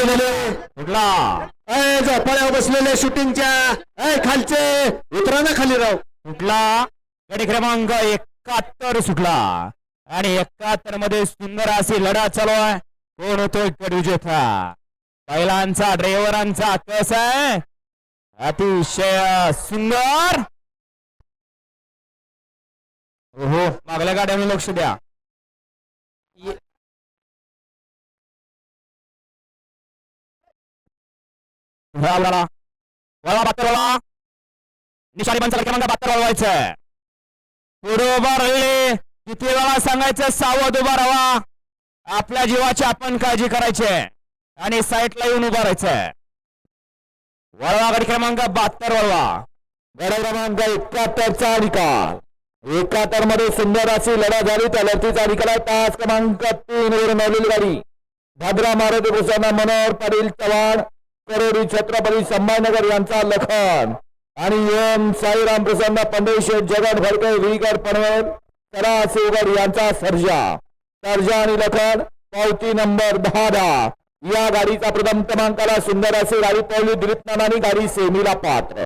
झाले कुठला झोपाळ्यावर बसलेले शूटिंगच्या खालचे उतरा ना खाली राव. कुठला गडी क्रमांक 71 सुटला आणि 71 मध्ये सुंदर अशी लढा चालू आहे. कोण होतोय गड विजेता? बैलांचा ड्रायव्हरांचा कस आहे अतिशय सुंदर. हो मागल्या गाड्याने लक्ष द्या. निशाणी पंचाला क्रमांक 72 वळवायचं. पुढे उभा राहिले किती वेळा सांगायचं सावध उभा राहा. आपल्या जीवाची आपण काळजी करायची आणि साईडला येऊन उभा राहायचं. वळवा गडी क्रमांक 72 वळवा. गड क्रमांक 71 चा निकाल. 71 मध्ये सुंदर अशी लढा झाली. त्या लढतीचा निकाल आहे तास क्रमांक 3 वरून आलेली गाडी भद्रा मारुती भूषण मनोहर पाटील चव्हाण करोडी छत्रपती संभाजीनगर यांचा लखन आणि एम साईराम प्रसन्न पंढरीशेठ जगन भडके विगड पनवेल तरा शिवगड यांचा सर्जा. सर्जा आणि लखन पावती नंबर 10 या गाडीचा प्रथम क्रमांकाला सुंदर अशी गाडी पवली दिलीप नानानी गाडी सेमीला पात्र.